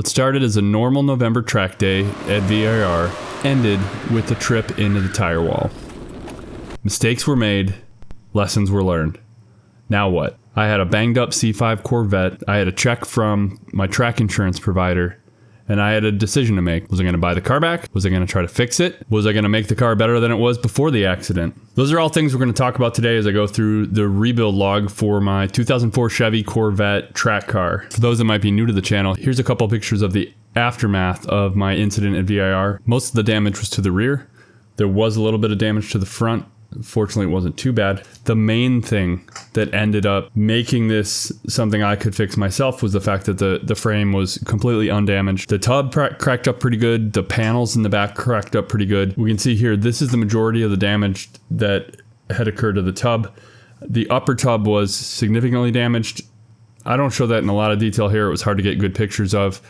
What started as a normal November track day at VIR ended with a trip into the tire wall. Mistakes were made, lessons were learned. Now what? I had a banged up C5 Corvette, I had a check from my track insurance provider, and I had a decision to make. Was I going to buy the car back? Was I going to try to fix it? Was I going to make the car better than it was before the accident? Those are all things we're going to talk about today as I go through the rebuild log for my 2004 Chevy Corvette track car. For those that might be new to the channel, here's a couple pictures of the aftermath of my incident at VIR. Most of the damage was to the rear. There was a little bit of damage to the front. Fortunately, it wasn't too bad. The main thing that ended up making this something I could fix myself was the fact that the frame was completely undamaged. The tub cracked up pretty good. The panels in the back cracked up pretty good. We can see here, this is the majority of the damage that had occurred to the tub. The upper tub was significantly damaged. I don't show that in a lot of detail here. It was hard to get good pictures of.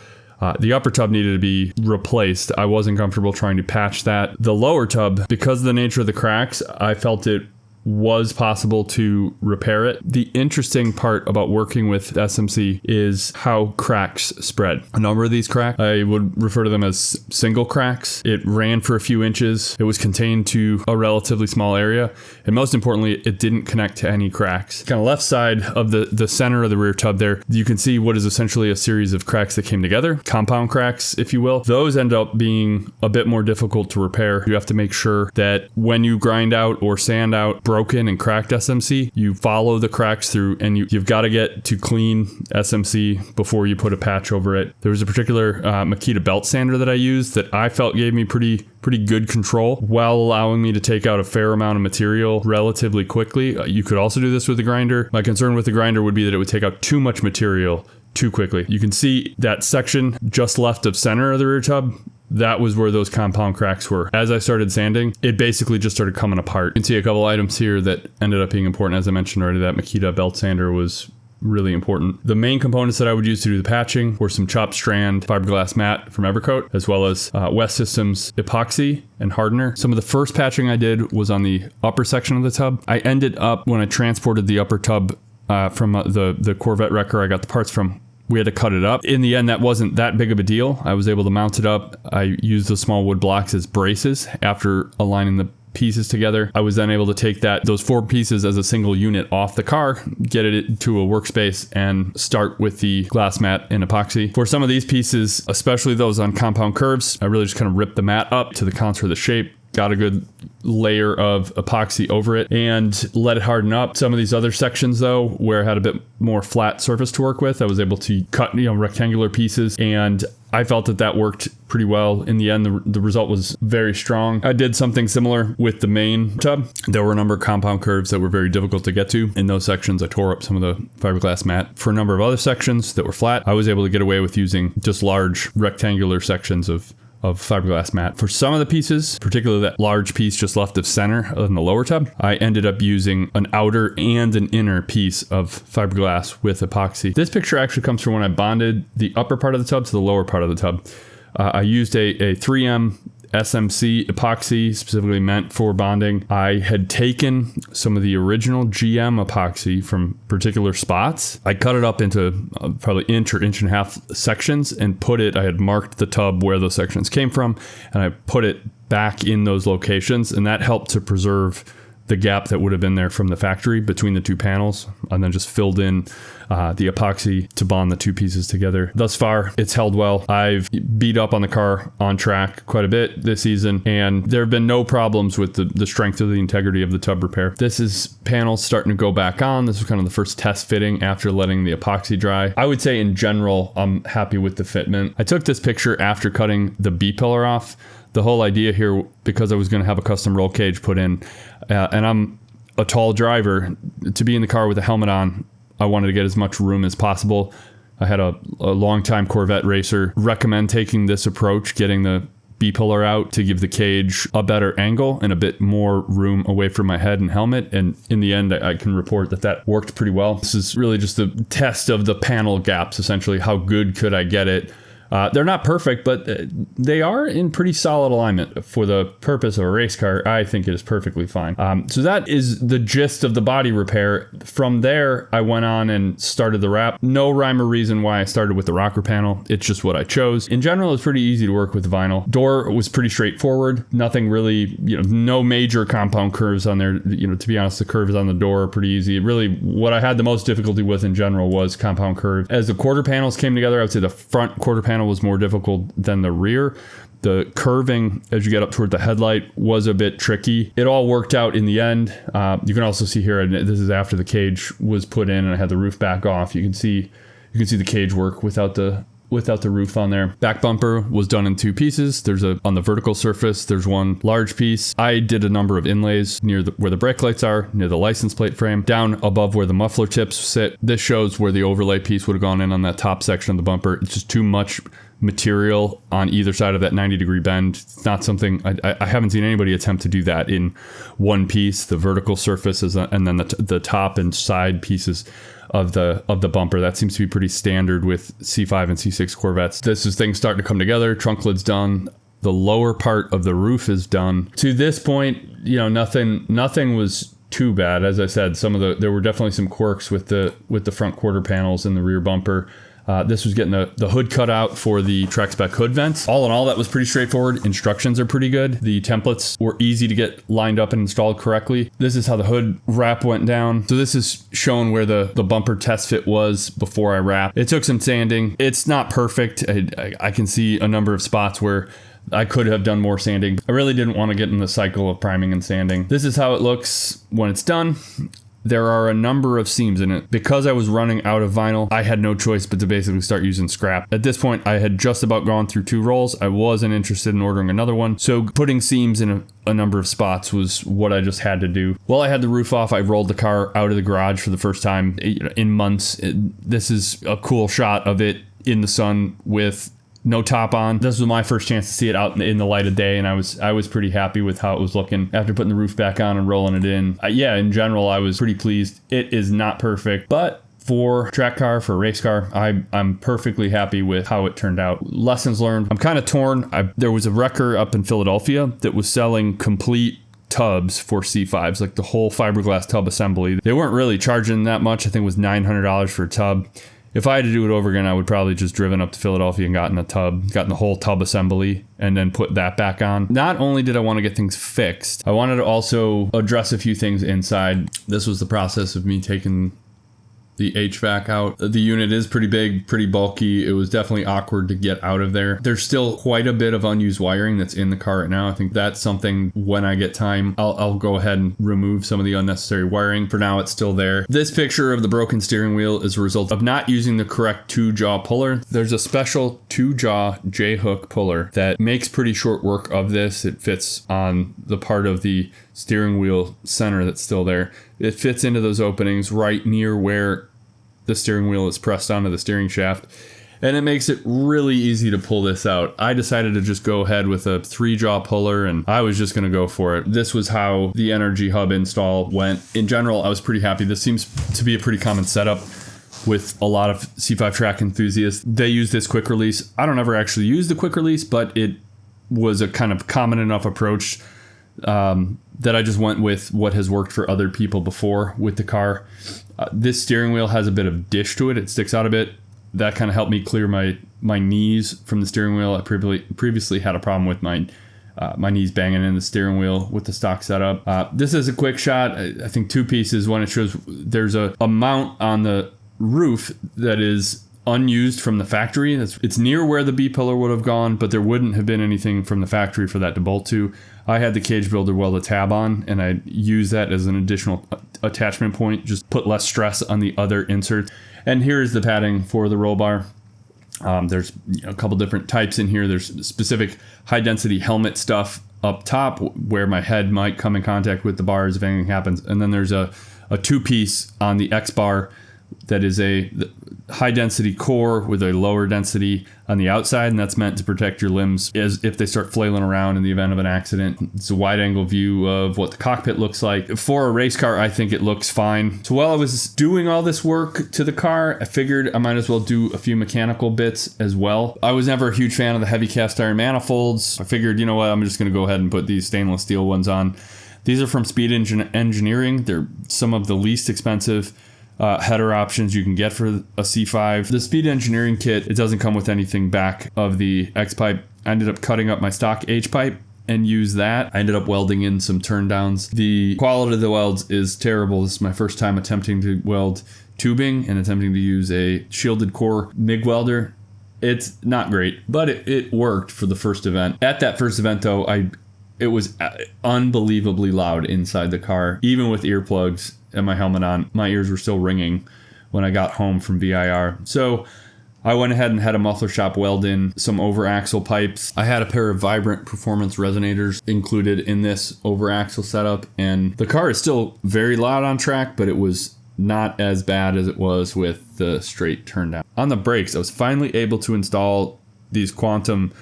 The upper tub needed to be replaced. I wasn't comfortable trying to patch that. The lower tub, because of the nature of the cracks, I felt it was possible to repair it. The interesting part about working with SMC is how cracks spread. A number of these cracks, I would refer to them as single cracks. It ran for a few inches. It was contained to a relatively small area. And most importantly, it didn't connect to any cracks. Kind of left side of the center of the rear tub there, you can see what is essentially a series of cracks that came together. Compound cracks, if you will. Those end up being a bit more difficult to repair. You have to make sure that when you grind out or sand out broken and cracked SMC, you follow the cracks through, and you've got to get to clean SMC before you put a patch over it. There was a particular Makita belt sander that I used that I felt gave me pretty good control while allowing me to take out a fair amount of material relatively quickly. You could also do this with the grinder. My concern with the grinder would be that it would take out too much material too quickly. You can see that section just left of center of the rear tub. That was where those compound cracks were. As I started sanding, it basically just started coming apart. You can see a couple items here that ended up being important. As I mentioned already, that Makita belt sander was really important. The main components that I would use to do the patching were some chopped strand fiberglass mat from Evercoat, as well as West Systems epoxy and hardener. Some of the first patching I did was on the upper section of the tub. I ended up, when I transported the upper tub from the Corvette wrecker I got the parts from, we had to cut it up. In the end, that wasn't that big of a deal. I was able to mount it up. I used the small wood blocks as braces after aligning the pieces together. I was then able to take those 4 pieces as a single unit off the car, get it to a workspace, and start with the glass mat and epoxy. For some of these pieces, especially those on compound curves, I really just kind of ripped the mat up to the contour of the shape, got a good layer of epoxy over it, and let it harden up. Some of these other sections, though, where I had a bit more flat surface to work with, I was able to cut rectangular pieces, and I felt that worked pretty well. In the end, the result was very strong. I did something similar with the main tub. There were a number of compound curves that were very difficult to get to. In those sections, I tore up some of the fiberglass mat. For a number of other sections that were flat, I was able to get away with using just large rectangular sections of fiberglass mat. For some of the pieces, particularly that large piece just left of center in the lower tub, I ended up using an outer and an inner piece of fiberglass with epoxy. This picture actually comes from when I bonded the upper part of the tub to the lower part of the tub. I used a 3M SMC epoxy specifically meant for bonding. I had taken some of the original GM epoxy from particular spots. I cut it up into probably inch or inch and a half sections and I had marked the tub where those sections came from, and I put it back in those locations, and that helped to preserve the gap that would have been there from the factory between the two panels, and then just filled in the epoxy to bond the two pieces together. Thus far, it's held well. I've beat up on the car on track quite a bit this season, and there have been no problems with the strength or the integrity of the tub repair. This is panels starting to go back on. This was kind of the first test fitting after letting the epoxy dry. I would say in general, I'm happy with the fitment. I took this picture after cutting the B-pillar off. The whole idea here, because I was going to have a custom roll cage put in, and I'm a tall driver, to be in the car with a helmet on, I wanted to get as much room as possible. I had a longtime Corvette racer recommend taking this approach, getting the B-pillar out to give the cage a better angle and a bit more room away from my head and helmet. And in the end, I can report that worked pretty well. This is really just the test of the panel gaps, essentially. How good could I get it They're not perfect, but they are in pretty solid alignment for the purpose of a race car. I think it is perfectly fine. So that is the gist of the body repair. From there, I went on and started the wrap. No rhyme or reason why I started with the rocker panel. It's just what I chose. In general, it's pretty easy to work with vinyl. Door was pretty straightforward. Nothing really, no major compound curves on there. To be honest, the curves on the door are pretty easy. Really, what I had the most difficulty with in general was compound curve. As the quarter panels came together, I would say the front quarter panel was more difficult than the rear. The curving as you get up toward the headlight was a bit tricky. It all worked out in the end. You can also see here, and this is after the cage was put in and I had the roof back off. You can see the cage work without the roof on there. Back bumper was done in two pieces. There's on the vertical surface, there's one large piece. I did a number of inlays near where the brake lights are, near the license plate frame, down above where the muffler tips sit. This shows where the overlay piece would have gone in on that top section of the bumper. It's just too much material on either side of that 90-degree bend. It's not something I haven't seen anybody attempt to do that in one piece. The vertical surfaces and then the top and side pieces of the bumper. That seems to be pretty standard with C5 and C6 Corvettes. This is things starting to come together. Trunk lid's done. The lower part of the roof is done. To this point, nothing was too bad. As I said, there were definitely some quirks with the front quarter panels and the rear bumper. This was getting the hood cut out for the track spec hood vents. All in all, that was pretty straightforward. Instructions are pretty good. The templates were easy to get lined up and installed correctly. This is how the hood wrap went down. So this is showing where the bumper test fit was before I wrapped. It took some sanding. It's not perfect. I can see a number of spots where I could have done more sanding. I really didn't want to get in the cycle of priming and sanding. This is how it looks when it's done. There are a number of seams in it. Because I was running out of vinyl, I had no choice but to basically start using scrap. At this point, I had just about gone through 2 rolls. I wasn't interested in ordering another one. So putting seams in a number of spots was what I just had to do. While I had the roof off, I rolled the car out of the garage for the first time in months. This is a cool shot of it in the sun with no top on. This was my first chance to see it out in the light of day, and I was pretty happy with how it was looking after putting the roof back on and rolling it in. In general, I was pretty pleased. It is not perfect, but for a track car, for a race car, I'm perfectly happy with how it turned out. Lessons learned. I'm kind of torn. There was a wrecker up in Philadelphia that was selling complete tubs for C5s, like the whole fiberglass tub assembly. They weren't really charging that much. I think it was $900 for a tub. If I had to do it over again, I would probably just driven up to Philadelphia and gotten the whole tub assembly and then put that back on. Not only did I want to get things fixed, I wanted to also address a few things inside. This was the process of me taking the HVAC out. The unit is pretty big, pretty bulky. It was definitely awkward to get out of there. There's still quite a bit of unused wiring that's in the car right now. I think that's something when I get time, I'll go ahead and remove some of the unnecessary wiring. For now, it's still there. This picture of the broken steering wheel is a result of not using the correct 2-jaw puller. There's a special 2-jaw J-hook puller that makes pretty short work of this. It fits on the part of the steering wheel center that's still there. It fits into those openings right near where the steering wheel is pressed onto the steering shaft, and it makes it really easy to pull this out. I decided to just go ahead with a 3-jaw puller, and I was just going to go for it. This was how the Energy Hub install went. In general, I was pretty happy. This seems to be a pretty common setup with a lot of C5 track enthusiasts. They use this quick release. I don't ever actually use the quick release, but it was a kind of common enough approach that I just went with what has worked for other people before with the car. This steering wheel has a bit of dish to it. It sticks out a bit. That kind of helped me clear my knees from the steering wheel. I previously had a problem with my knees banging in the steering wheel with the stock setup. This is a quick shot. I think 2 pieces. One, it shows there's a mount on the roof that is unused from the factory. It's near where the B-pillar would have gone, but there wouldn't have been anything from the factory for that to bolt to. I had the cage builder weld a tab on, and I used that as an additional attachment point, just put less stress on the other inserts. And here is the padding for the roll bar. There's a couple different types in here. There's specific high-density helmet stuff up top where my head might come in contact with the bars if anything happens. And then there's a 2-piece on the X-bar that is a high density core with a lower density on the outside, and that's meant to protect your limbs as if they start flailing around in the event of an accident. It's a wide angle view of what the cockpit looks like. For a race car, I think it looks fine. So while I was doing all this work to the car, I figured I might as well do a few mechanical bits as well. I was never a huge fan of the heavy cast iron manifolds. I figured, you know what, I'm just going to go ahead and put these stainless steel ones on. These are from Speed Engineering. They're some of the least expensive header options you can get for a C5. The Speed Engineering kit, it doesn't come with anything back of the X pipe. I ended up cutting up my stock H pipe and use that. I ended up welding in some turn downs. The quality of the welds is terrible. This is my first time attempting to weld tubing and attempting to use a shielded core MIG welder. It's not great, but it worked for the first event. At that first event though, it was unbelievably loud inside the car, even with earplugs and my helmet on. My ears were still ringing when I got home from VIR. So I went ahead and had a muffler shop weld in some over axle pipes. I had a pair of Vibrant performance resonators included in this over axle setup, and the car is still very loud on track, but it was not as bad as it was with the straight turn down. On the brakes, I was finally able to install these Quantum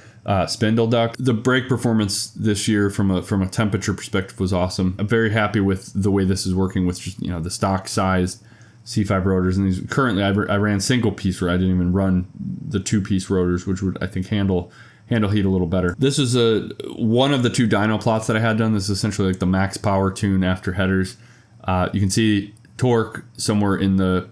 spindle duct. The brake performance this year from a temperature perspective was awesome. I'm very happy with the way this is working with just, you know, the stock sized C5 rotors. And these currently I ran single piece, where I didn't even run the 2-piece rotors, which would, I think, handle heat a little better. This is one of the 2 dyno plots that I had done. This is essentially like the max power tune after headers. You can see torque somewhere in the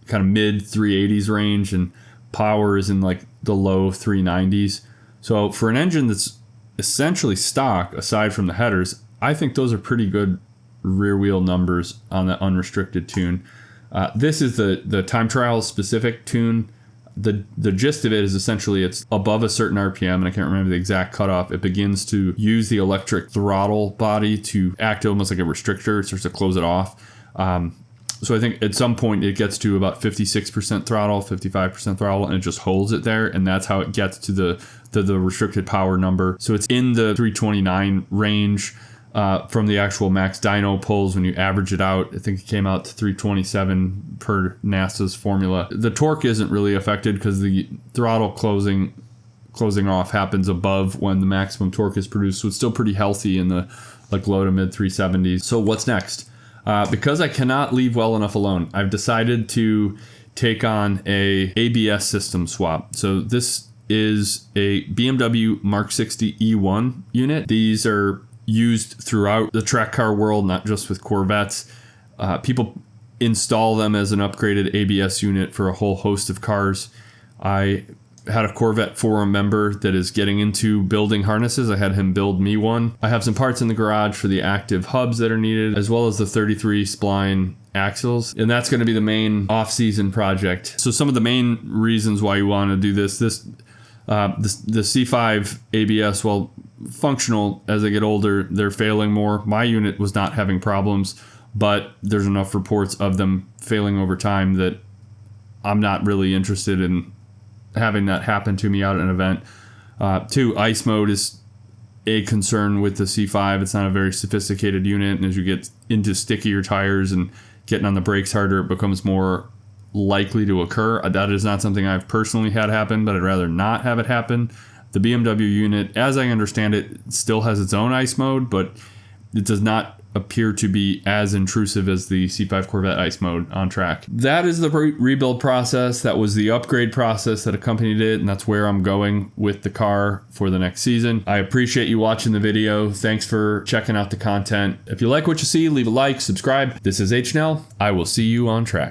kind of mid 380s range, and power is in like the low 390s. So for an engine that's essentially stock, aside from the headers, I think those are pretty good rear wheel numbers on the unrestricted tune. This is the time trial specific tune. The gist of it is essentially it's above a certain RPM, and I can't remember the exact cutoff. It begins to use the electric throttle body to act almost like a restrictor. It starts to close it off. So I think at some point it gets to about 56% throttle, 55% throttle, and it just holds it there. And that's how it gets to the restricted power number. So it's in the 329 range from the actual max dyno pulls. When you average it out, I think it came out to 327 per NASA's formula. The torque isn't really affected because the throttle closing off happens above when the maximum torque is produced. So it's still pretty healthy in the like low to mid 370s. So what's next? Because I cannot leave well enough alone, I've decided to take on a ABS system swap. So this is a BMW Mark 60 E1 unit. These are used throughout the track car world, not just with Corvettes. People install them as an upgraded ABS unit for a whole host of cars. I had a Corvette forum member that is getting into building harnesses. I had him build me one. I have some parts in the garage for the active hubs that are needed, as well as the 33 spline axles, and that's going to be the main off-season project. So some of the main reasons why you want to do this the C5 ABS, while functional, as they get older, they're failing more. My unit was not having problems, but there's enough reports of them failing over time that I'm not really interested in having that happen to me out at an event. 2, ice mode is a concern with the C5. It's not a very sophisticated unit, and as you get into stickier tires and getting on the brakes harder, it becomes more likely to occur. That is not something I've personally had happen, but I'd rather not have it happen. The BMW unit, as I understand it, still has its own ice mode, but it does not appear to be as intrusive as the C5 Corvette ice mode on track. That is the rebuild process. That was the upgrade process that accompanied it, and that's where I'm going with the car for the next season. I appreciate you watching the video. Thanks for checking out the content. If you like what you see, leave a like, subscribe. This is H&L. I will see you on track.